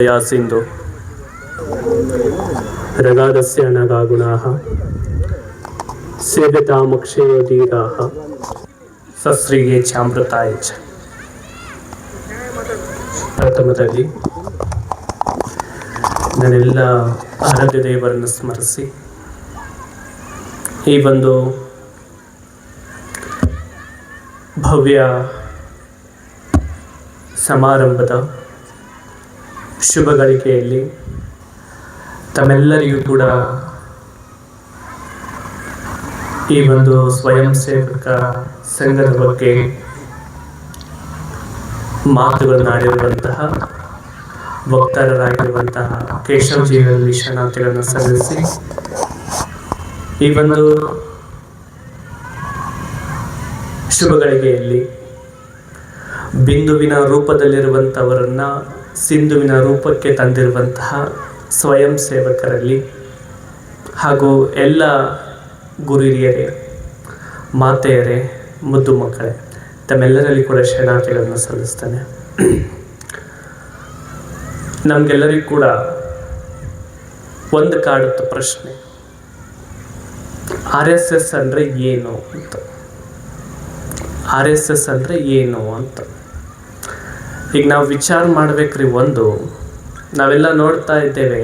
या सिंधु रगादस्य नगागुणाः सेव्यतामक्षयोधीराः सस्त्रीये ಚಾಮೃತಾಯ ಚ. ಪ್ರಥಮದಲ್ಲಿ ನನ್ನೆಲ್ಲ ಆರಾಧ್ಯ ದೇವರನ್ನು ಸ್ಮರಿಸಿ ಈ ಒಂದು ಭವ್ಯ ಸಮಾರಂಭದ ಶುಭ ಗಳಿಗೆಯಲ್ಲಿ ತಮ್ಮೆಲ್ಲರಿಗೂ ಕೂಡ ಈ ಒಂದು ಸ್ವಯಂ ಸೇವಕ ಸಂಘದ ಬಗ್ಗೆ ಮಾತುಗಳನ್ನಾಡಿರುವಂತಹ ವಕ್ತಾರರಾಗಿರುವಂತಹ ಕೇಶವಜಿ ವಿಶ್ವನಾಥಗಳನ್ನು ಸಲ್ಲಿಸಿ ಈ ಒಂದು ಶುಭ ಗಳಿಗೆಯಲ್ಲಿ ಬಿಂದುವಿನ ರೂಪದಲ್ಲಿರುವಂಥವರನ್ನ ಸಿಂಧುವಿನ ರೂಪಕ್ಕೆ ತಂದಿರುವಂತಹ ಸ್ವಯಂ ಸೇವಕರಲ್ಲಿ ಹಾಗೂ ಎಲ್ಲ ಗುರು ಹಿರಿಯರೇ, ಮಾತೆಯರೇ, ಮುದ್ದು ಮಕ್ಕಳೇ, ತಮ್ಮೆಲ್ಲರಲ್ಲಿ ಕೂಡ ಶರಣಾರ್ಥಿಗಳನ್ನು ಸಲ್ಲಿಸ್ತೇನೆ. ನಮಗೆಲ್ಲರಿಗೂ ಕೂಡ ಒಂದು ಕಾಡುತ್ತ ಪ್ರಶ್ನೆ, RSS ಅಂದರೆ ಏನು ಅಂತ. RSS ಅಂದರೆ ಏನು ಅಂತ ಈಗ ನಾವು ವಿಚಾರ ಮಾಡ್ಬೇಕ್ರಿ. ಒಂದು ನಾವೆಲ್ಲ ನೋಡ್ತಾ ಇದ್ದೇವೆ,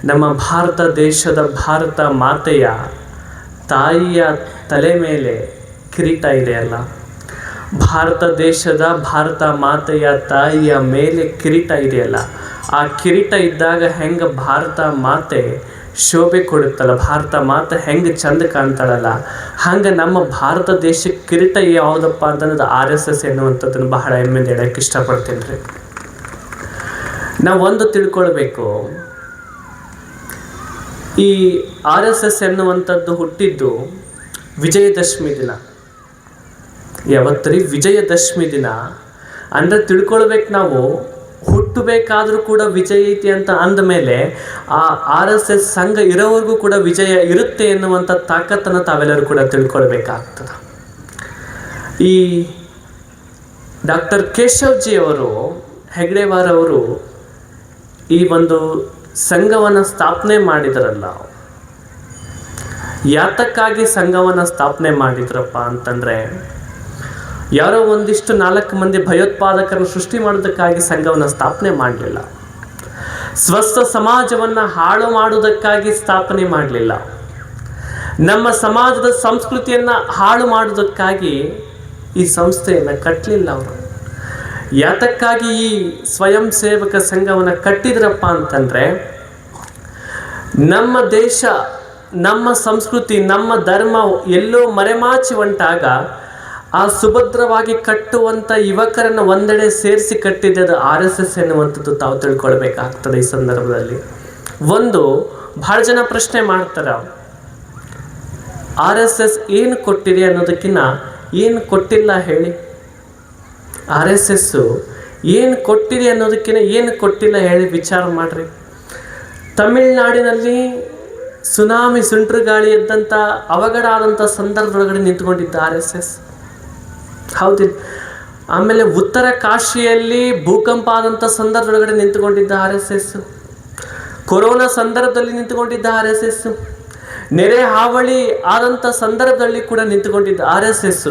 ನಮ್ಮ ಭಾರತ ದೇಶದ ಭಾರತ ಮಾತೆಯ ತಾಯಿಯ ತಲೆ ಮೇಲೆ ಕಿರೀಟ ಇದೆಯಲ್ಲ, ಭಾರತ ದೇಶದ ಭಾರತ ಮಾತೆಯ ತಾಯಿಯ ಮೇಲೆ ಕಿರೀಟ ಇದೆಯಲ್ಲ, ಆ ಕಿರೀಟ ಇದ್ದಾಗ ಹೆಂಗೆ ಭಾರತ ಮಾತೆ ಶೋಭೆ ಕೊಡುತ್ತಲ್ಲ, ಭಾರತ ಮಾತೆ ಹೆಂಗೆ ಚಂದ ಕಾಣ್ತಾಳಲ್ಲ, ಹಂಗೆ ನಮ್ಮ ಭಾರತ ದೇಶಕ್ಕೆ ಕಿರೀಟ ಯಾವುದಪ್ಪ ಅಂತಂದ್ರೆ RSS ಎನ್ನುವಂಥದ್ದನ್ನು ಬಹಳ ಹೆಮ್ಮೆಯಿಂದ ಹೇಳಕ್ಕೆ ಇಷ್ಟಪಡ್ತೀನಿ ರೀ. ನಾವು ಒಂದು ತಿಳ್ಕೊಳ್ಬೇಕು, ಈ RSS ಎನ್ನುವಂಥದ್ದು ಹುಟ್ಟಿದ್ದು ವಿಜಯದಶಮಿ ದಿನ. ಯಾವತ್ತರಿ? ವಿಜಯದಶಮಿ ದಿನ. ಅಂದರೆ ತಿಳ್ಕೊಳ್ಬೇಕು, ನಾವು ಹುಟ್ಟಬೇಕಾದ್ರೂ ಕೂಡ ವಿಜಯ ಐತಿ ಅಂತ ಅಂದಮೇಲೆ ಆ RSS ಸಂಘ ಇರೋವರೆಗೂ ಕೂಡ ವಿಜಯ ಇರುತ್ತೆ ಎನ್ನುವಂಥ ತಾಕತ್ತನ್ನು ತಾವೆಲ್ಲರೂ ಕೂಡ ತಿಳ್ಕೊಳ್ಬೇಕಾಗ್ತದೆ. ಈ ಡಾಕ್ಟರ್ ಕೇಶವಜಿ ಅವರು, ಹೆಗ್ಡೆವಾರ್ ಅವರು ಈ ಒಂದು ಸಂಘವನ್ನು ಸ್ಥಾಪನೆ ಮಾಡಿದ್ರಲ್ಲ, ಯಾತಕ್ಕಾಗಿ ಸಂಘವನ್ನು ಸ್ಥಾಪನೆ ಮಾಡಿದ್ರಪ್ಪ ಅಂತಂದರೆ, ಯಾರೋ ಒಂದಿಷ್ಟು 4 ಮಂದಿ ಭಯೋತ್ಪಾದಕರನ್ನು ಸೃಷ್ಟಿ ಮಾಡೋದಕ್ಕಾಗಿ ಸಂಘವನ್ನು ಸ್ಥಾಪನೆ ಮಾಡಲಿಲ್ಲ. ಸ್ವಸ್ಥ ಸಮಾಜವನ್ನು ಹಾಳು ಮಾಡುವುದಕ್ಕಾಗಿ ಸ್ಥಾಪನೆ ಮಾಡಲಿಲ್ಲ. ನಮ್ಮ ಸಮಾಜದ ಸಂಸ್ಕೃತಿಯನ್ನು ಹಾಳು ಮಾಡುವುದಕ್ಕಾಗಿ ಈ ಸಂಸ್ಥೆಯನ್ನು ಕಟ್ಟಲಿಲ್ಲ ಅವರು. ಯಾತಕ್ಕಾಗಿ ಈ ಸ್ವಯಂ ಸೇವಕ ಸಂಘವನ್ನು ಕಟ್ಟಿದ್ರಪ್ಪ ಅಂತಂದರೆ, ನಮ್ಮ ದೇಶ, ನಮ್ಮ ಸಂಸ್ಕೃತಿ, ನಮ್ಮ ಧರ್ಮ ಎಲ್ಲೋ ಮರೆಮಾಚಿ ಹೊಂಟಾಗ ಆ ಸುಭದ್ರವಾಗಿ ಕಟ್ಟುವಂಥ ಯುವಕರನ್ನು ಒಂದೆಡೆ ಸೇರಿಸಿ ಕಟ್ಟಿದ್ದು RSS ಎನ್ನುವಂಥದ್ದು ತಾವು ತಿಳ್ಕೊಳ್ಬೇಕಾಗ್ತದೆ. ಈ ಸಂದರ್ಭದಲ್ಲಿ ಒಂದು ಬಹಳ ಜನ ಪ್ರಶ್ನೆ ಮಾಡ್ತಾರೆ, RSS ಏನು ಕೊಟ್ಟಿದೆ ಅನ್ನೋದಕ್ಕಿಂತ ಏನು ಕೊಟ್ಟಿಲ್ಲ ಹೇಳಿ. RSS ಏನು ಕೊಟ್ಟಿದೆ ಅನ್ನೋದಕ್ಕಿಂತ ಏನು ಕೊಟ್ಟಿಲ್ಲ ಹೇಳಿ ವಿಚಾರ ಮಾಡ್ರಿ. ತಮಿಳುನಾಡಿನಲ್ಲಿ ಸುನಾಮಿ, ಸುಂಟ್ರು ಗಾಳಿ ಎದ್ದಂಥ ಅವಘಡ ಆದಂಥ ಸಂದರ್ಭದೊಳಗಡೆ ನಿಂತ್ಕೊಂಡಿದ್ದ RSS. ಹೌದಿಲ್ಲ? ಆಮೇಲೆ ಉತ್ತರ ಕಾಶಿಯಲ್ಲಿ ಭೂಕಂಪ ಆದಂಥ ಸಂದರ್ಭದೊಳಗಡೆ ನಿಂತುಕೊಂಡಿದ್ದ RSS. ಕೊರೋನಾ ಸಂದರ್ಭದಲ್ಲಿ ನಿಂತುಕೊಂಡಿದ್ದ RSS. ನೆರೆ ಹಾವಳಿ ಆದಂಥ ಸಂದರ್ಭದಲ್ಲಿ ಕೂಡ ನಿಂತುಕೊಂಡಿದ್ದ RSS.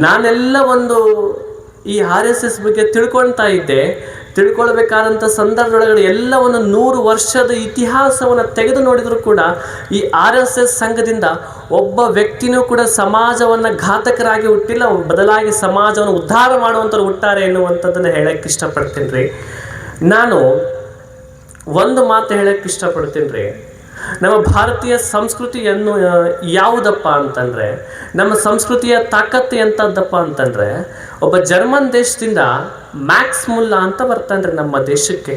ನಾನೆಲ್ಲ ಒಂದು ಈ RSS ಬಗ್ಗೆ ತಿಳ್ಕೊಳ್ತಾ ಇದ್ದೆ. ತಿಳ್ಕೊಳ್ಬೇಕಾದಂಥ ಸಂದರ್ಭದೊಳಗಡೆ ಎಲ್ಲವನ್ನು 100 ವರ್ಷದ ಇತಿಹಾಸವನ್ನು ತೆಗೆದು ನೋಡಿದರೂ ಕೂಡ ಈ RSS ಸಂಘದಿಂದ ಒಬ್ಬ ವ್ಯಕ್ತಿನೂ ಕೂಡ ಸಮಾಜವನ್ನು ಘಾತಕರಾಗಿ ಹುಟ್ಟಿಲ್ಲ, ಬದಲಾಗಿ ಸಮಾಜವನ್ನು ಉದ್ಧಾರ ಮಾಡುವಂಥವ್ರು ಹುಟ್ಟಾರೆ ಎನ್ನುವಂಥದ್ದನ್ನು ಹೇಳಕ್ಕೆ ಇಷ್ಟಪಡ್ತೀನಿ ರೀ. ನಾನು ಒಂದು ಮಾತು ಹೇಳಕ್ಕೆ ಇಷ್ಟಪಡ್ತೀನಿ ರೀ. ನಮ್ಮ ಭಾರತೀಯ ಸಂಸ್ಕೃತಿ ಯಾವುದಪ್ಪ ಅಂತಂದರೆ, ನಮ್ಮ ಸಂಸ್ಕೃತಿಯ ತಾಕತ್ತು ಎಂಥದ್ದಪ್ಪ ಅಂತಂದರೆ, ಒಬ್ಬ ಜರ್ಮನ್ ದೇಶದಿಂದ ಮ್ಯಾಕ್ಸ್ ಮುಲ್ಲಾ ಅಂತ ಬರ್ತಾನೆ ರೀ ನಮ್ಮ ದೇಶಕ್ಕೆ.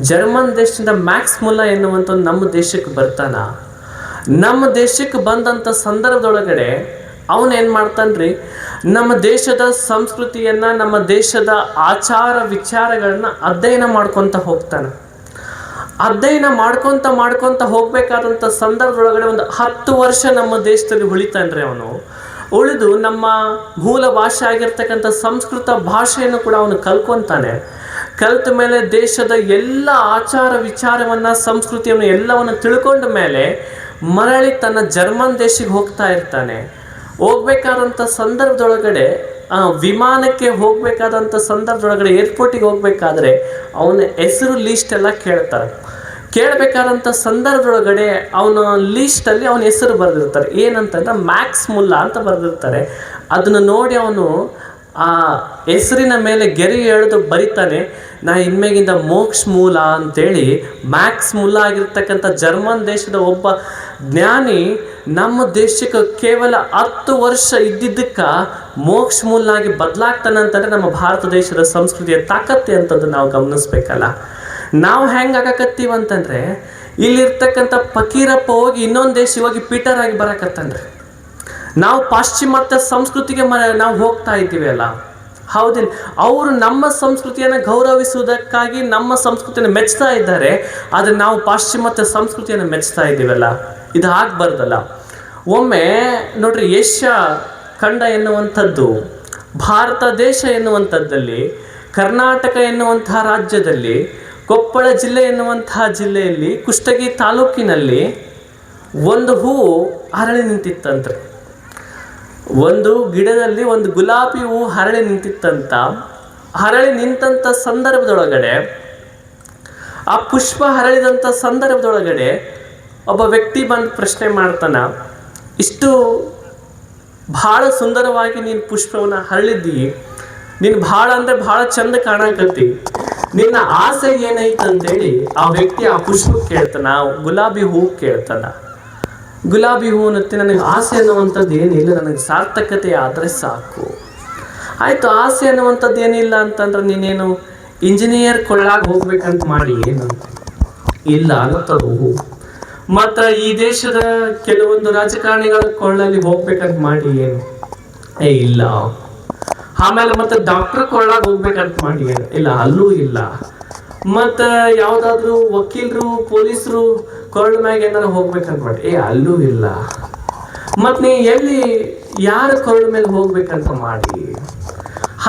ಜರ್ಮನ್ ದೇಶದಿಂದ ಮ್ಯಾಕ್ಸ್ ಮುಲ್ಲಾ ಎನ್ನುವಂಥದ್ದು ನಮ್ಮ ದೇಶಕ್ಕೆ ಬರ್ತಾನ. ನಮ್ಮ ದೇಶಕ್ಕೆ ಬಂದಂಥ ಸಂದರ್ಭದೊಳಗಡೆ ಅವನೇನು ಮಾಡ್ತಾನೆ ರೀ, ನಮ್ಮ ದೇಶದ ಸಂಸ್ಕೃತಿಯನ್ನು, ನಮ್ಮ ದೇಶದ ಆಚಾರ ವಿಚಾರಗಳನ್ನು ಅಧ್ಯಯನ ಮಾಡ್ಕೊತ ಹೋಗ್ತಾನೆ. ಅಧ್ಯಯನ ಮಾಡ್ಕೊತ ಹೋಗ್ಬೇಕಾದಂಥ ಸಂದರ್ಭದೊಳಗಡೆ ಒಂದು 10 ವರ್ಷ ನಮ್ಮ ದೇಶದಲ್ಲಿ ಉಳಿತಾನ್ರಿ ಅವನು. ಉಳಿದು ನಮ್ಮ ಮೂಲ ಭಾಷೆ ಆಗಿರ್ತಕ್ಕಂಥ ಸಂಸ್ಕೃತ ಭಾಷೆಯನ್ನು ಕೂಡ ಅವನು ಕಲ್ಕೊತಾನೆ. ಕಲಿತ ಮೇಲೆ ದೇಶದ ಎಲ್ಲ ಆಚಾರ ವಿಚಾರವನ್ನು ಸಂಸ್ಕೃತಿಯನ್ನು ಎಲ್ಲವನ್ನು ತಿಳ್ಕೊಂಡ ಮೇಲೆ ಮರಳಿ ತನ್ನ ಜರ್ಮನ್ ದೇಶಕ್ಕೆ ಹೋಗ್ತಾ ಇರ್ತಾನೆ. ಹೋಗ್ಬೇಕಾದಂಥ ಸಂದರ್ಭದೊಳಗಡೆ ವಿಮಾನಕ್ಕೆ ಹೋಗಬೇಕಾದಂಥ ಸಂದರ್ಭದೊಳಗಡೆ ಏರ್ಪೋರ್ಟಿಗೆ ಹೋಗ್ಬೇಕಾದ್ರೆ ಅವನ ಹೆಸರು ಲೀಸ್ಟ್ ಎಲ್ಲ ಕೇಳ್ತಾರೆ. ಕೇಳಬೇಕಾದಂಥ ಸಂದರ್ಭದೊಳಗಡೆ ಅವನ ಲೀಸ್ಟಲ್ಲಿ ಅವನ ಹೆಸರು ಬರೆದಿರ್ತಾರೆ. ಏನಂತಂದ್ರೆ ಮ್ಯಾಕ್ಸ್ ಮುಲ್ಲಾ ಅಂತ ಬರೆದಿರ್ತಾರೆ. ಅದನ್ನು ನೋಡಿ ಅವನು ಆ ಹೆಸರಿನ ಮೇಲೆ ಗೆರೆ ಎಳೆದು ಬರಿತಾನೆ, ನಾ ಇನ್ಮೇಗಿಂದ ಮೋಕ್ಷ ಮೂಲ ಅಂತೇಳಿ ಮ್ಯಾಕ್ಸ್ ಮುಲ್ಲಾ ಆಗಿರ್ತಕ್ಕಂಥ ಜರ್ಮನ್ ದೇಶದ ಒಬ್ಬ ಜ್ಞಾನಿ ನಮ್ಮ ದೇಶಕ್ಕೆ ಕೇವಲ 10 ವರ್ಷ ಇದ್ದಿದ್ದಕ್ಕೆ ಮೋಕ್ಷ ಮೂಲಾಗಿ ಬದಲಾಗ್ತಾನೆ ಅಂತಂದರೆ ನಮ್ಮ ಭಾರತ ದೇಶದ ಸಂಸ್ಕೃತಿಯ ತಾಕತ್ತೆ ಅಂತದ್ದು ನಾವು ಗಮನಿಸ್ಬೇಕಲ್ಲ. ನಾವು ಹೆಂಗೆ ಆಗಕತ್ತೀವಿ ಅಂತಂದರೆ ಇಲ್ಲಿರ್ತಕ್ಕಂಥ ಫಕೀರಪ್ಪ ಹೋಗಿ ಇನ್ನೊಂದು ದೇಶ ಹೋಗಿ ಪೀಟರ್ ಆಗಿ ಬರಕತ್ತನ್ರಿ. ನಾವು ಪಾಶ್ಚಿಮಾತ್ಯ ಸಂಸ್ಕೃತಿಗೆ ನಾವು ಹೋಗ್ತಾ ಇದ್ದೀವಿ ಅಲ್ಲ, ಹೌದಿಲ್ಲ? ಅವರು ನಮ್ಮ ಸಂಸ್ಕೃತಿಯನ್ನು ಗೌರವಿಸುವುದಕ್ಕಾಗಿ ನಮ್ಮ ಸಂಸ್ಕೃತಿಯನ್ನು ಮೆಚ್ತಾ ಇದ್ದಾರೆ, ಆದರೆ ನಾವು ಪಾಶ್ಚಿಮಾತ್ಯ ಸಂಸ್ಕೃತಿಯನ್ನು ಮೆಚ್ತಾ ಇದ್ದೀವಲ್ಲ, ಇದು ಆಗಬಾರ್ದಲ್ಲ. ಒಮ್ಮೆ ನೋಡ್ರಿ, ಏಷ್ಯಾ ಖಂಡ ಎನ್ನುವಂಥದ್ದು ಭಾರತ ದೇಶ ಎನ್ನುವಂಥದ್ದಲ್ಲಿ ಕರ್ನಾಟಕ ಎನ್ನುವಂತಹ ರಾಜ್ಯದಲ್ಲಿ ಕೊಪ್ಪಳ ಜಿಲ್ಲೆ ಎನ್ನುವಂತಹ ಜಿಲ್ಲೆಯಲ್ಲಿ ಕುಷ್ಟಗಿ ತಾಲೂಕಿನಲ್ಲಿ ಒಂದು ಹೂವು ಅರಳಿ ನಿಂತಿತ್ತಂತೆ. ಒಂದು ಗಿಡದಲ್ಲಿ ಒಂದು ಗುಲಾಬಿ ಹೂವು ಹರಳಿ ನಿಂತಿತ್ತಂತ. ಹರಳಿ ನಿಂತಂಥ ಸಂದರ್ಭದೊಳಗಡೆ, ಆ ಪುಷ್ಪ ಹರಳಿದಂಥ ಸಂದರ್ಭದೊಳಗಡೆ ಒಬ್ಬ ವ್ಯಕ್ತಿ ಬಂದು ಪ್ರಶ್ನೆ ಮಾಡ್ತಾನ, ಇಷ್ಟು ಭಾಳ ಸುಂದರವಾಗಿ ನೀನು ಪುಷ್ಪವನ್ನು ಹರಳಿದ್ದಿ, ನೀನು ಭಾಳ ಅಂದರೆ ಭಾಳ ಚಂದ ಕಾಣಕತ್ತಿ, ನಿನ್ನ ಆಸೆ ಏನೈತಂತೇಳಿ ಆ ವ್ಯಕ್ತಿ ಆ ಪುಷ್ಪ ಕೇಳ್ತಾನ, ಗುಲಾಬಿ ಹೂವು ಕೇಳ್ತಾನ. ಗುಲಾಬಿ ಹೂವನ್ನತ್ತಿ, ನನಗೆ ಆಸೆ ಅನ್ನುವಂಥದ್ದು ಏನಿಲ್ಲ, ನನಗೆ ಸಾರ್ಥಕತೆ ಆದರೆ ಸಾಕು. ಆಯಿತು, ಆಸೆ ಅನ್ನುವಂಥದ್ದು ಏನಿಲ್ಲ ಅಂತಂದ್ರೆ ನೀನೇನು ಇಂಜಿನಿಯರ್ ಕೊಳ್ಳಾಗ ಹೋಗ್ಬೇಕಂತ ಮಾಡಿ ಏನು ಇಲ್ಲ ಅನ್ನುತ್ತದೆ ಹೂವು. ಮತ್ತು ಈ ದೇಶದ ಕೆಲವೊಂದು ರಾಜಕಾರಣಿಗಳ ಕೊಳ್ಳಲ್ಲಿ ಹೋಗ್ಬೇಕಂತ ಮಾಡಿ ಏನು ಇಲ್ಲ. ಆಮೇಲೆ ಮತ್ತೆ ಡಾಕ್ಟರ್ ಕೊಳ್ಳಾಗ ಹೋಗ್ಬೇಕಂತ ಮಾಡಿ ಏನು ಇಲ್ಲ, ಅಲ್ಲೂ ಇಲ್ಲ. ಮತ್ತು ಯಾವುದಾದ್ರೂ ವಕೀಲರು ಪೊಲೀಸರು ಕೊಳ್ಳ ಮ್ಯಾಗ ಏನಾರು ಹೋಗ್ಬೇಕಂತ ಮಾಡಿ ಅಲ್ಲೂ ಇಲ್ಲ. ಮತ್ತು ನೀ ಎಲ್ಲಿ ಯಾರ ಕೊಳ್ಳ ಮೇಲೆ ಹೋಗ್ಬೇಕಂತ ಮಾಡಿ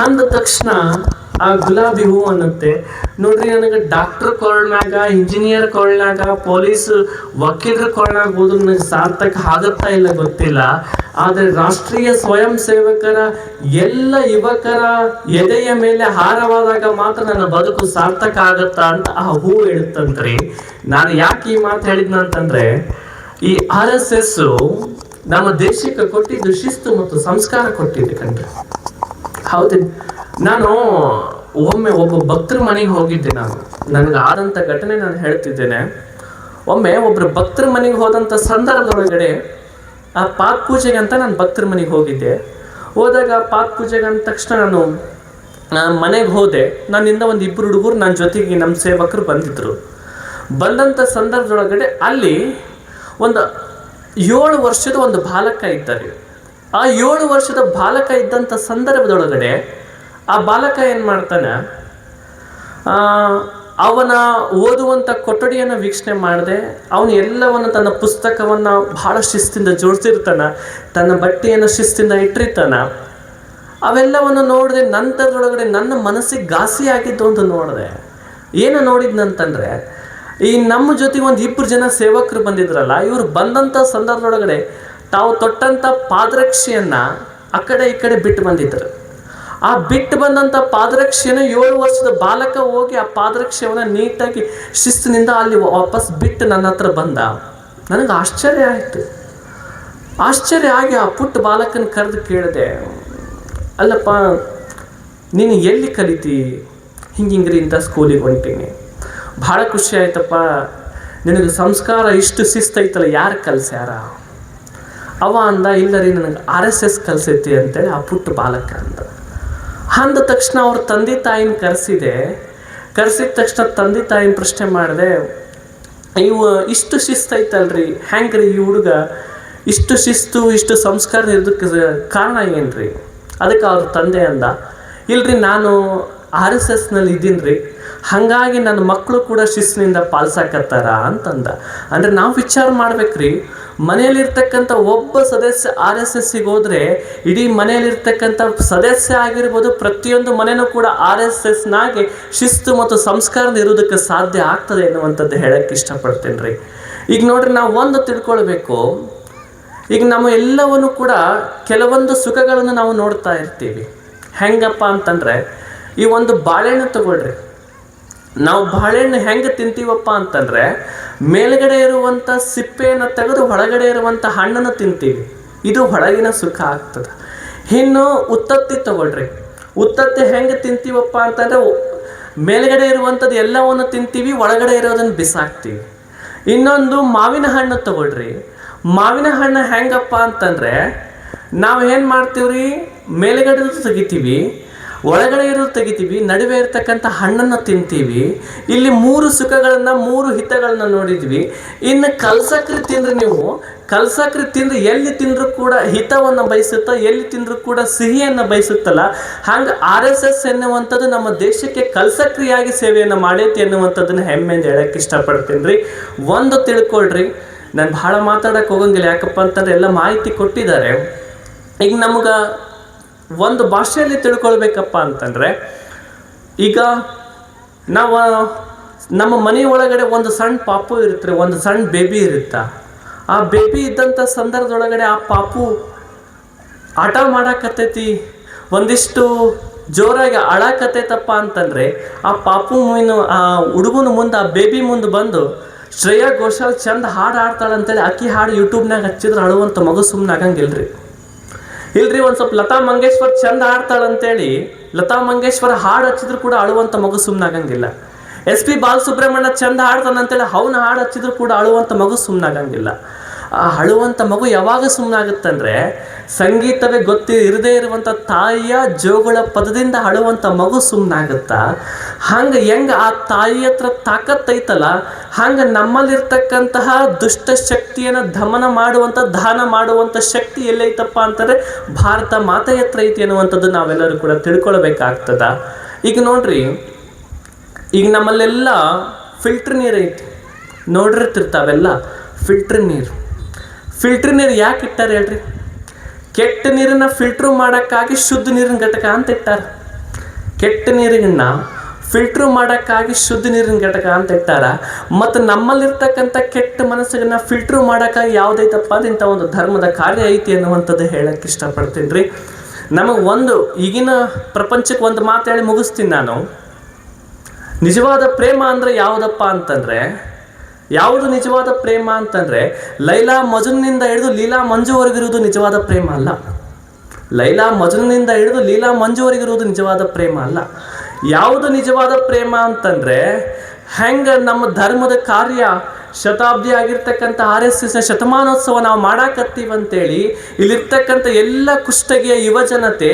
ಅಂದ ತಕ್ಷಣ ಆ ಗುಲಾಬಿ ಹೂ ಅನ್ನತ್ತೆ, ನೋಡ್ರಿ ನನಗೆ ಡಾಕ್ಟರ್ ಕೊಳ್ಳಾಗ, ಇಂಜಿನಿಯರ್ ಕೊಳ್ಳಾಗ, ಪೊಲೀಸ್ ವಕೀಲರ ಕೊಳ್ಳಾಗ ಹೋದ್ರೆ ನನಗೆ ಸಾರ್ಥಕ ಆಗತ್ತಾ ಇಲ್ಲ ಗೊತ್ತಿಲ್ಲ, ಆದರೆ ರಾಷ್ಟ್ರೀಯ ಸ್ವಯಂ ಸೇವಕರ ಎಲ್ಲ ಯುವಕರ ಎದೆಯ ಮೇಲೆ ಹಾರವಾದಾಗ ಮಾತ್ರ ನನ್ನ ಬದುಕು ಸಾರ್ಥಕ ಆಗತ್ತಾ ಅಂತ ಆ ಹೂ ಹೇಳುತ್ತಂತ್ರಿ. ನಾನು ಯಾಕೆ ಈ ಮಾತು ಹೇಳಿದ್ನಂತಂದ್ರೆ, ಈ RSS ನಮ್ಮ ದೇಶಕ್ಕೆ ಕೊಟ್ಟಿದ್ದು ಶಿಸ್ತು ಮತ್ತು ಸಂಸ್ಕಾರ ಕೊಟ್ಟಿದ್ದೆ ಕಣ್ರಿ. ಹೌದು, ನಾನು ಒಮ್ಮೆ ಒಬ್ಬ ಭಕ್ತರ ಮನೆಗೆ ಹೋಗಿದ್ದೆ. ನನಗೆ ಆದಂಥ ಘಟನೆ ನಾನು ಹೇಳ್ತಿದ್ದೇನೆ. ಒಮ್ಮೆ ಒಬ್ಬರು ಭಕ್ತರ ಮನೆಗೆ ಹೋದಂಥ ಸಂದರ್ಭದೊಳಗಡೆ ಆ ಪಾದ ಪೂಜೆಗೆ ಅಂತ ನಾನು ಭಕ್ತರ ಮನೆಗೆ ಹೋಗಿದ್ದೆ. ಹೋದಾಗ ಪಾದ ಪೂಜೆಗೆ ಅಂದ ತಕ್ಷಣ ನಾನು ಮನೆಗೆ ಹೋದೆ. ನನ್ನಿಂದ ಒಂದು 2 ಹುಡುಗರು ನನ್ನ ಜೊತೆಗೆ ನಮ್ಮ ಸೇವಕರು ಬಂದಿದ್ದರು. ಬಂದಂಥ ಸಂದರ್ಭದೊಳಗಡೆ ಅಲ್ಲಿ ಒಂದು 7 ವರ್ಷದ ಒಂದು ಬಾಲಕ ಇದ್ದಾರೆ. ಆ 7 ವರ್ಷದ ಬಾಲಕ ಇದ್ದಂಥ ಸಂದರ್ಭದೊಳಗಡೆ ಆ ಬಾಲಕ ಏನು ಮಾಡ್ತಾನೆ, ಅವನ ಓದುವಂಥ ಕೊಠಡಿಯನ್ನು ವೀಕ್ಷಣೆ ಮಾಡಿದೆ. ಅವನು ಎಲ್ಲವನ್ನು ತನ್ನ ಪುಸ್ತಕವನ್ನು ಭಾಳ ಶಿಸ್ತಿಂದ ಜೋಡಿಸಿರ್ತಾನೆ, ತನ್ನ ಬಟ್ಟೆಯನ್ನು ಶಿಸ್ತಿಂದ ಇಟ್ಟಿರ್ತಾನೆ. ಅವೆಲ್ಲವನ್ನು ನೋಡಿದೆ. ನಂತರದೊಳಗಡೆ ನನ್ನ ಮನಸ್ಸಿಗೆ ಘಾಸಿ ಆಗಿದ್ದು ಅಂತ ನೋಡಿದೆ. ಏನು ನೋಡಿದ್ನಂತಂದರೆ, ಈ ನಮ್ಮ ಜೊತೆಗೆ ಒಂದು 2 ಜನ ಸೇವಕರು ಬಂದಿದ್ರಲ್ಲ, ಇವರು ಬಂದಂಥ ಸಂದರ್ಭದೊಳಗಡೆ ತಾವು ತೊಟ್ಟಂಥ ಪಾದರಕ್ಷೆಯನ್ನು ಆ ಕಡೆ ಈ ಕಡೆ ಬಿಟ್ಟು ಬಂದಿದ್ದರು. ಆ ಬಿಟ್ಟು ಬಂದಂಥ ಪಾದರಕ್ಷೆಯನ್ನು 7 ವರ್ಷದ ಬಾಲಕ ಹೋಗಿ ಆ ಪಾದರಕ್ಷೆಯನ್ನು ನೀಟಾಗಿ ಶಿಸ್ತಿನಿಂದ ಅಲ್ಲಿ ವಾಪಸ್ ಬಿಟ್ಟು ನನ್ನ ಹತ್ರ ಬಂದ. ನನಗೆ ಆಶ್ಚರ್ಯ ಆಯಿತು. ಆಶ್ಚರ್ಯ ಆಗಿ ಆ ಪುಟ್ಟ ಬಾಲಕನ ಕರೆದು ಕೇಳಿದೆ, ಅಲ್ಲಪ್ಪ ನೀನು ಎಲ್ಲಿ ಕಲಿತಿ? ಹಿಂಗಿಂಗ್ರಿ ಇಂಥ ಸ್ಕೂಲಿಗೆ ಹೊಂಟೀನಿ, ಭಾಳ ಖುಷಿ ಆಯ್ತಪ್ಪ. ನಿನಗೆ ಸಂಸ್ಕಾರ ಇಷ್ಟು ಶಿಸ್ತೈತಲ್ಲ, ಯಾರು ಕಲಿಸ್ಯಾರ? ಅವ ಅಂದ, ಇಲ್ಲ ರೀ ನನಗೆ RSS ಕಲಿಸೈತಿ ಅಂತೇಳಿ ಆ ಪುಟ್ಟ ಬಾಲಕ ಅಂದ ತಕ್ಷಣ ಅವ್ರ ತಂದೆ ತಾಯಿನ ಕರೆಸಿದ ತಕ್ಷಣ ತಂದೆ ತಾಯಿನ ಪ್ರಶ್ನೆ ಮಾಡಿದೆ, ಇವು ಇಷ್ಟು ಶಿಸ್ತೈತಲ್ರಿ, ಹೆಂಗ್ರಿ ಈ ಹುಡುಗ ಇಷ್ಟು ಶಿಸ್ತು ಇಷ್ಟು ಸಂಸ್ಕಾರ ಇರೋದಕ್ಕೆ ಕಾರಣ ಏನ್ರಿ? ಅದಕ್ಕೆ ಅವ್ರ ತಂದೆ ಅಂದ, ಇಲ್ರಿ ನಾನು RSSನಲ್ಲಿ ಇದ್ದೀನಿ ರೀ, ಹಾಗಾಗಿ ನನ್ನ ಮಕ್ಕಳು ಕೂಡ ಶಿಸ್ತಿನಿಂದ ಪಾಲಿಸಕತ್ತಾರ ಅಂತಂದ. ಅಂದರೆ ನಾವು ವಿಚಾರ ಮಾಡ್ಬೇಕ್ರಿ, ಮನೆಯಲ್ಲಿರ್ತಕ್ಕಂಥ ಒಬ್ಬ ಸದಸ್ಯ RSSಗೆ ಹೋದರೆ ಇಡೀ ಮನೆಯಲ್ಲಿರ್ತಕ್ಕಂಥ ಸದಸ್ಯ ಆಗಿರ್ಬೋದು, ಪ್ರತಿಯೊಂದು ಮನೆಯೂ ಕೂಡ RSSನಾಗೆ ಶಿಸ್ತು ಮತ್ತು ಸಂಸ್ಕಾರದ ಇರೋದಕ್ಕೆ ಸಾಧ್ಯ ಆಗ್ತದೆ ಎನ್ನುವಂಥದ್ದು ಹೇಳಕ್ಕೆ ಇಷ್ಟಪಡ್ತೇನೆ ರೀ. ಈಗ ನೋಡ್ರಿ, ನಾವು ಒಂದು ತಿಳ್ಕೊಳ್ಬೇಕು, ಈಗ ನಮ್ಮ ಎಲ್ಲವನ್ನು ಕೂಡ ಕೆಲವೊಂದು ಸುಖಗಳನ್ನು ನಾವು ನೋಡ್ತಾ ಇರ್ತೀವಿ. ಹೆಂಗಪ್ಪ ಅಂತಂದರೆ, ಈ ಒಂದು ಬಾಳೆಹಣ್ಣು ತಗೊಳ್ರಿ, ನಾವು ಬಾಳೆಹಣ್ಣು ಹೆಂಗೆ ತಿಂತೀವಪ್ಪ ಅಂತಂದರೆ, ಮೇಲ್ಗಡೆ ಇರುವಂಥ ಸಿಪ್ಪೆಯನ್ನು ತೆಗೆದು ಒಳಗಡೆ ಇರುವಂಥ ಹಣ್ಣನ್ನು ತಿಂತೀವಿ, ಇದು ಹೊಳಗಿನ ಸುಖ ಆಗ್ತದೆ. ಇನ್ನು ಉತ್ತತ್ತಿ ತಗೊಳ್ರಿ, ಉತ್ತತ್ತಿ ಹೆಂಗೆ ತಿಂತೀವಪ್ಪ ಅಂತಂದರೆ, ಮೇಲ್ಗಡೆ ಇರುವಂಥದ್ದು ಎಲ್ಲವನ್ನು ತಿಂತೀವಿ, ಒಳಗಡೆ ಇರೋದನ್ನು ಬಿಸಾಕ್ತೀವಿ. ಇನ್ನೊಂದು ಮಾವಿನ ಹಣ್ಣು ತಗೊಳ್ರಿ, ಮಾವಿನ ಹಣ್ಣು ಹೆಂಗಪ್ಪ ಅಂತಂದರೆ, ನಾವು ಏನು ಮಾಡ್ತೀವ್ರಿ, ಮೇಲ್ಗಡೆ ತೆಗಿತೀವಿ, ಒಳಗಡೆ ಇರೋದು ತೆಗಿತೀವಿ, ನಡುವೆ ಇರ್ತಕ್ಕಂಥ ಹಣ್ಣನ್ನು ತಿಂತೀವಿ. ಇಲ್ಲಿ 3 ಸುಖಗಳನ್ನು 3 ಹಿತಗಳನ್ನ ನೋಡಿದ್ವಿ. ಇನ್ನು ಕಲ್ಸಕ್ರಿ ತಿಂದ್ರೆ, ನೀವು ಕಲ್ಸಕ್ರಿ ತಿಂದ್ರೆ ಎಲ್ಲಿ ತಿಂದರೂ ಕೂಡ ಹಿತವನ್ನು ಬಯಸುತ್ತಾ, ಎಲ್ಲಿ ತಿಂದರೂ ಕೂಡ ಸಿಹಿಯನ್ನು ಬಯಸುತ್ತಲ್ಲ, ಹಂಗೆ RSS ಎನ್ನುವಂಥದ್ದು ನಮ್ಮ ದೇಶಕ್ಕೆ ಕಲ್ಸಕ್ರಿಯಾಗಿ ಸೇವೆಯನ್ನು ಮಾಡೈತಿ ಎನ್ನುವಂಥದ್ದನ್ನು ಹೆಮ್ಮೆಯಿಂದ ಹೇಳಕ್ಕೆ ಇಷ್ಟಪಡ್ತೀನಿ ರೀ. ಒಂದು ತಿಳ್ಕೊಳ್ರಿ, ನಾನು ಭಾಳ ಮಾತಾಡೋಕೆ ಹೋಗಂಗಿಲ್ಲ, ಯಾಕಪ್ಪ ಅಂತಂದರೆ ಎಲ್ಲ ಮಾಹಿತಿ ಕೊಟ್ಟಿದ್ದಾರೆ. ಈಗ ನಮ್ಗೆ ಒಂದು ಭಾಷೆಯಲ್ಲಿ ತಿಳ್ಕೊಳ್ಬೇಕಪ್ಪ ಅಂತಂದರೆ, ಈಗ ನಾವು ನಮ್ಮ ಮನೆ ಒಳಗಡೆ ಒಂದು ಸಣ್ಣ ಪಾಪು ಇರುತ್ತೆ, ಒಂದು ಸಣ್ಣ ಬೇಬಿ ಇರುತ್ತೆ. ಆ ಬೇಬಿ ಇದ್ದಂಥ ಸಂದರ್ಭದೊಳಗಡೆ ಆ ಪಾಪು ಆಟ ಮಾಡಾಕತ್ತೈತಿ, ಒಂದಿಷ್ಟು ಜೋರಾಗಿ ಅಳಾಕತ್ತೈತಪ್ಪ ಅಂತಂದರೆ, ಆ ಪಾಪು ಆ ಹುಡುಗನ ಮುಂದೆ, ಆ ಬೇಬಿ ಮುಂದೆ ಬಂದು ಶ್ರೇಯಾ ಘೋಷಾಲ್ ಚಂದ ಹಾಡು ಹಾಡ್ತಾಳೆ ಅಂತೇಳಿ ಅಕ್ಕಿ ಹಾಡು ಯೂಟ್ಯೂಬ್ನಾಗ ಹಚ್ಚಿದ್ರೆ ಅಳುವಂಥ ಮಗು ಸುಮ್ಮನೆ ಆಗಂಗಿಲ್ರಿ. ಇಲ್ರಿ, ಒಂದು ಸ್ವಲ್ಪ ಲತಾ ಮಂಗೇಶ್ವರ್ ಚಂದ ಹಾಡ್ತಾಳಂತೇಳಿ ಲತಾ ಮಂಗೇಶ್ವರ ಹಾಡು ಹಚ್ಚಿದ್ರು ಕೂಡ ಅಳುವಂಥ ಮಗು ಸುಮ್ಮನೆ ಆಗಂಗಿಲ್ಲ. SP ಬಾಲಸುಬ್ರಹ್ಮಣ್ಯ ಚಂದ ಹಾಡ್ತಾನಂತೇಳಿ ಅವನ ಹಾಡು ಹಚ್ಚಿದ್ರು ಕೂಡ ಅಳುವಂಥ ಮಗು ಸುಮ್ಮನೆ ಆಗಂಗಿಲ್ಲ. ಆ ಅಳುವಂಥ ಮಗು ಯಾವಾಗ ಸುಮ್ಮನೆ ಆಗುತ್ತಂದರೆ, ಸಂಗೀತವೇ ಇರದೇ ಇರುವಂಥ ತಾಯಿಯ ಜೋಗುಳ ಪದದಿಂದ ಅಳುವಂಥ ಮಗು ಸುಮ್ಮನೆ ಆಗುತ್ತಾ? ಹಂಗೆ ಹೆಂಗೆ ಆ ತಾಯಿ ಹತ್ರ ತಾಕತ್ತೈತಲ್ಲ, ಹಂಗೆ ನಮ್ಮಲ್ಲಿರ್ತಕ್ಕಂತಹ ದುಷ್ಟ ಶಕ್ತಿಯನ್ನು ದಾನ ಮಾಡುವಂಥ ಶಕ್ತಿ ಎಲ್ಲೈತಪ್ಪ ಅಂತಂದರೆ ಭಾರತ ಮಾತೆ ಹತ್ರ ಐತಿ ಅನ್ನುವಂಥದ್ದು ನಾವೆಲ್ಲರೂ ಕೂಡ ತಿಳ್ಕೊಳ್ಬೇಕಾಗ್ತದ. ಈಗ ನೋಡ್ರಿ, ಈಗ ನಮ್ಮಲ್ಲೆಲ್ಲ ಫಿಲ್ಟ್ರ್ ನೀರು ಐತಿ, ನೋಡಿರ್ತಿರ್ತಾವೆಲ್ಲ ಫಿಲ್ಟ್ರ್ ನೀರು. ಫಿಲ್ಟ್ರ್ ನೀರು ಯಾಕೆ ಇಟ್ಟಾರೆ ಹೇಳ್ರಿ? ಕೆಟ್ಟ ನೀರನ್ನು ಫಿಲ್ಟ್ರು ಮಾಡೋಕ್ಕಾಗಿ ಶುದ್ಧ ನೀರಿನ ಘಟಕ ಅಂತ ಇಟ್ಟಾರೆ. ಕೆಟ್ಟ ನೀರಿನ ಫಿಲ್ಟ್ರು ಮಾಡೋಕ್ಕಾಗಿ ಶುದ್ಧ ನೀರಿನ ಘಟಕ ಅಂತ ಇಟ್ಟಾರ. ಮತ್ತು ನಮ್ಮಲ್ಲಿರ್ತಕ್ಕಂಥ ಕೆಟ್ಟ ಮನಸ್ಸನ್ನು ಫಿಲ್ಟ್ರು ಮಾಡೋಕ್ಕಾಗಿ ಯಾವುದೈತಪ್ಪ ಅಂತ ಇಂಥ ಒಂದು ಧರ್ಮದ ಕಾರ್ಯ ಐತಿ ಅನ್ನುವಂಥದ್ದು ಹೇಳಕ್ಕೆ ಇಷ್ಟಪಡ್ತೀನಿ ರೀ. ನಮಗೆ ಒಂದು ಈಗಿನ ಪ್ರಪಂಚಕ್ಕೆ ಒಂದು ಮಾತು ಹೇಳಿ ಮುಗಿಸ್ತೀನಿ ನಾನು. ನಿಜವಾದ ಪ್ರೇಮ ಅಂದರೆ ಯಾವುದಪ್ಪ ಅಂತಂದರೆ, ಯಾವುದು ನಿಜವಾದ ಪ್ರೇಮ ಅಂತಂದರೆ, ಲೈಲಾ ಮಜ್ನುನಿಂದ ಹಿಡಿದು ಲೀಲಾ ಮಂಜುವರೆಗಿರುವುದು ನಿಜವಾದ ಪ್ರೇಮ ಅಲ್ಲ. ಲೈಲಾ ಮಜ್ನುನಿಂದ ಹಿಡಿದು ಲೀಲಾ ಮಂಜುವರೆಗಿರುವುದು ನಿಜವಾದ ಪ್ರೇಮ ಅಲ್ಲ. ಯಾವುದು ನಿಜವಾದ ಪ್ರೇಮ ಅಂತಂದರೆ, ಹೆಂಗೆ ನಮ್ಮ ಧರ್ಮದ ಕಾರ್ಯ ಶತಾಬ್ದಿ ಆಗಿರ್ತಕ್ಕಂಥ RSS ಶತಮಾನೋತ್ಸವ ನಾವು ಮಾಡಾಕತ್ತೀವಂತೇಳಿ ಇಲ್ಲಿರ್ತಕ್ಕಂಥ ಎಲ್ಲ ಕುಷ್ಟಗಿಯ ಯುವಜನತೆ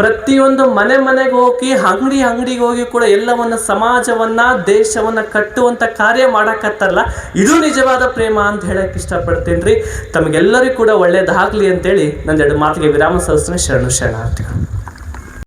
ಪ್ರತಿಯೊಂದು ಮನೆಗೆ ಹೋಗಿ, ಅಂಗಡಿಗೆ ಹೋಗಿ ಕೂಡ ಎಲ್ಲವನ್ನ ಸಮಾಜವನ್ನ ದೇಶವನ್ನ ಕಟ್ಟುವಂಥ ಕಾರ್ಯ ಮಾಡಾಕತ್ತಾರಲ್ಲ, ಇದು ನಿಜವಾದ ಪ್ರೇಮ ಅಂತ ಹೇಳಕ್ಕೆ ಇಷ್ಟಪಡ್ತೀನಿ ರೀ. ತಮಗೆಲ್ಲರಿಗೂ ಕೂಡ ಒಳ್ಳೇದಾಗಲಿ ಅಂತೇಳಿ ನನ್ನ 2 ಮಾತಿಗೆ ವಿರಾಮ ಸಲ್ಲಿಸ್ತೀನಿ. ಶರಣಾರ್ಥಿಗಳು.